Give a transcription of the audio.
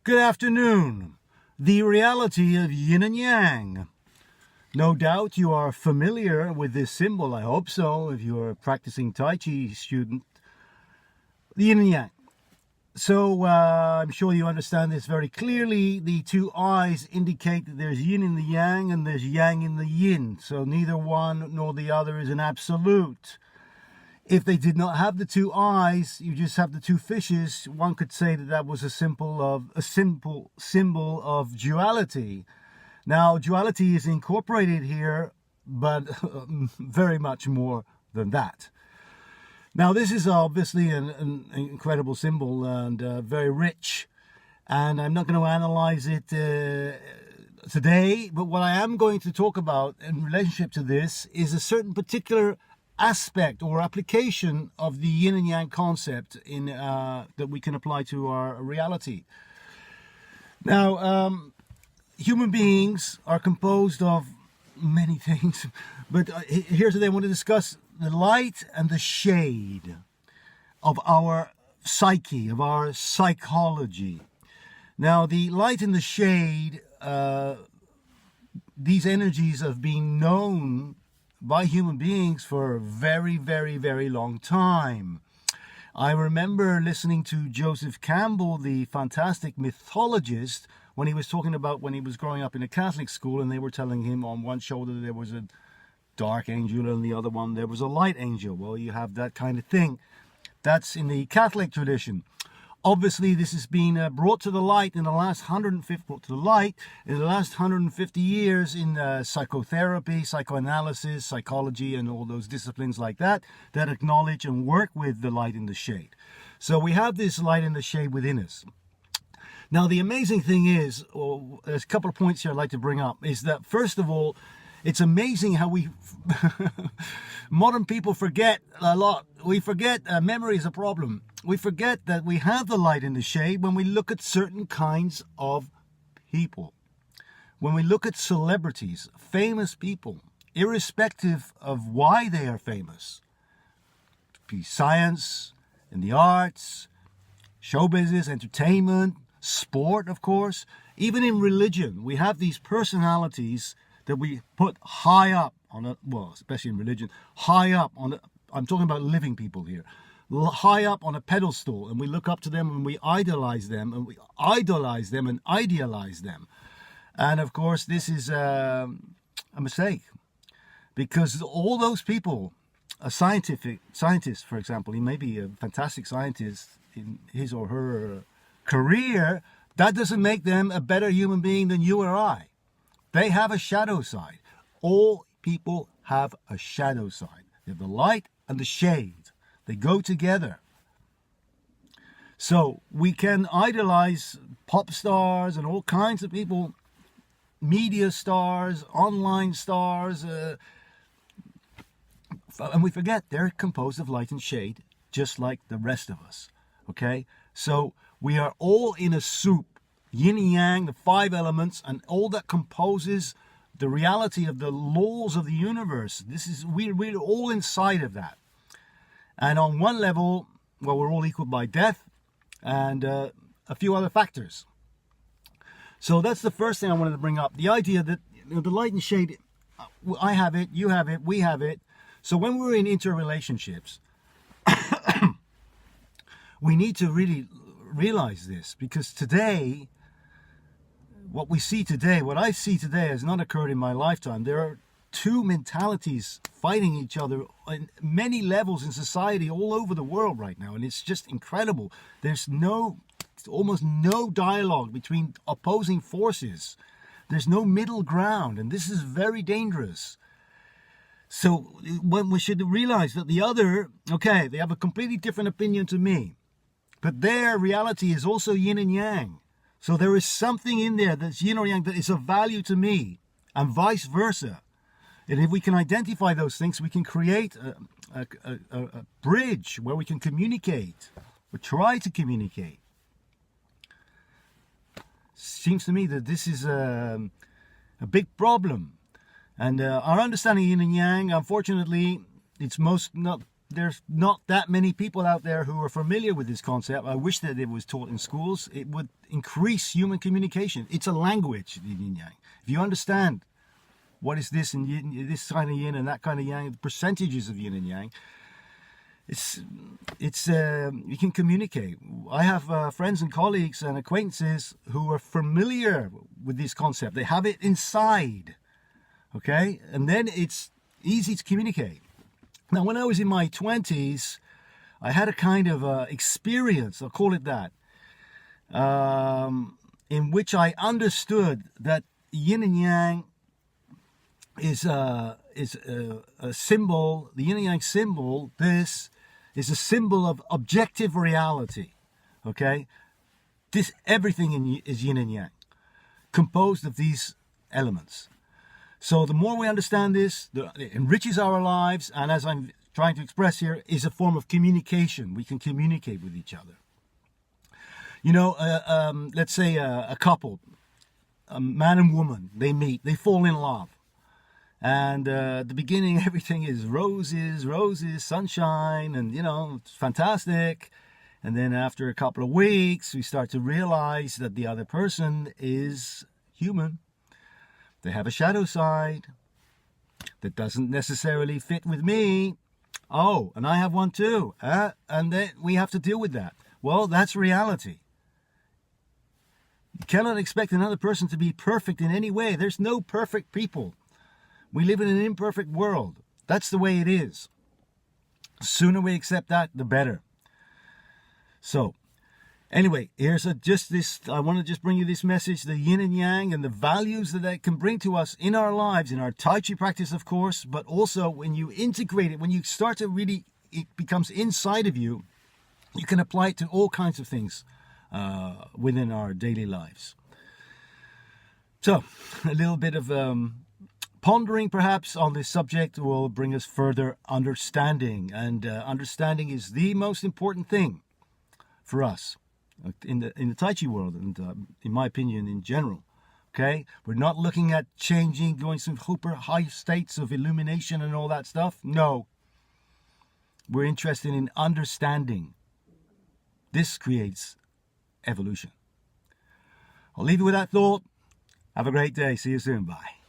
Good afternoon. The reality of yin and yang. No doubt you are familiar with this symbol, I hope so, if you're a practicing Tai-chi student. The yin and yang. So I'm sure you understand this very clearly. The two eyes indicate that there's yin in the yang and there's yang in the yin. So neither one nor the other is an absolute. If they did not have the two eyes, you just have the two fishes, one could say that that was a simple symbol of duality. Now, duality is incorporated here, but very much more than that. Now, this is obviously an incredible symbol and very rich, and I'm not going to analyze it today, but what I am going to talk about in relationship to this is a certain particular aspect or application of the yin and yang concept in that we can apply to our reality. Now, human beings are composed of many things, but here today I want to discuss the light and the shade of our psyche, of our psychology. Now, the light and the shade, these energies have been known by human beings for a very, very, very long time. I remember listening to Joseph Campbell, the fantastic mythologist, when he was talking about when he was growing up in a Catholic school, and they were telling him on one shoulder there was a dark angel and on the other one there was a light angel. Well, you have that kind of thing. That's in the Catholic tradition. Obviously, this has been brought to the light in the last 150 years in psychotherapy, psychoanalysis, psychology, and all those disciplines like that acknowledge and work with the light and the shade. So we have this light and the shade within us. Now, the amazing thing is, there's a couple of points here I'd like to bring up, is that first of all, it's amazing how we modern people forget a lot. We forget memory is a problem. We forget that we have the light and the shade when we look at certain kinds of people. When we look at celebrities, famous people, irrespective of why they are famous. Be science, in the arts, show business, entertainment, sport, of course. Even in religion, we have these personalities that we put high up on a, well, especially in religion, high up on, I'm talking about living people here, high up on a pedestal, and we look up to them and we idolize them and idealize them. And of course, this is a mistake, because all those people, a scientist, for example, he may be a fantastic scientist in his or her career, that doesn't make them a better human being than you or I. They have a shadow side. All people have a shadow side. They have the light and the shade. They go together. So we can idolize pop stars and all kinds of people, media stars, online stars, and we forget they're composed of light and shade, just like the rest of us. Okay? So we are all in a soup. Yin and yang, the five elements, and all that composes the reality of the laws of the universe. We're all inside of that. And on one level, well, we're all equal by death and a few other factors. So that's the first thing I wanted to bring up. The idea that the light and shade, I have it, you have it, we have it. So when we're in interrelationships, we need to really realize this, because today, what I see today has not occurred in my lifetime. There are two mentalities fighting each other on many levels in society all over the world right now, and it's just incredible. There's almost no dialogue between opposing forces. There's no middle ground, and this is very dangerous. So when we should realize that the other, okay, they have a completely different opinion to me, but their reality is also yin and yang. So there is something in there that's yin or yang that is of value to me, and vice versa. And if we can identify those things, we can create a bridge where we can communicate, or try to communicate. Seems to me that this is a big problem. And our understanding of yin and yang, unfortunately, it's not there's not that many people out there who are familiar with this concept. I wish that it was taught in schools. It would increase human communication. It's a language, the yin yang. If you understand what is this and yin, this kind of yin and that kind of yang, the percentages of yin and yang, you can communicate. I have friends and colleagues and acquaintances who are familiar with this concept. They have it inside, okay? And then it's easy to communicate. Now, when I was in my 20s, I had a kind of experience, I'll call it that, in which I understood that yin and yang is a symbol. The yin and yang symbol, this is a symbol of objective reality, okay? Everything is yin and yang, composed of these elements. So the more we understand this, it enriches our lives, and as I'm trying to express here, is a form of communication. We can communicate with each other. You know, let's say a couple, a man and woman, they meet, they fall in love. And at the beginning, everything is roses, sunshine, and, you know, it's fantastic. And then after a couple of weeks, we start to realize that the other person is human. They have a shadow side that doesn't necessarily fit with me. Oh, and I have one too. And then we have to deal with that. Well, that's reality. You cannot expect another person to be perfect in any way. There's no perfect people. We live in an imperfect world. That's the way it is. The sooner we accept that, the better. So, anyway, here's I want to just bring you this message, the yin and yang and the values that can bring to us in our lives, in our Tai Chi practice, of course, but also when you integrate it, when you start to really, it becomes inside of you, you can apply it to all kinds of things within our daily lives. So, a little bit of pondering perhaps on this subject will bring us further understanding, and understanding is the most important thing for us in the Tai Chi world, and in my opinion in general. Okay, we're not looking at changing, going some super high states of illumination and all that stuff. No, we're interested in understanding. This creates evolution. I'll leave you with that thought. Have a great day. See you soon. Bye.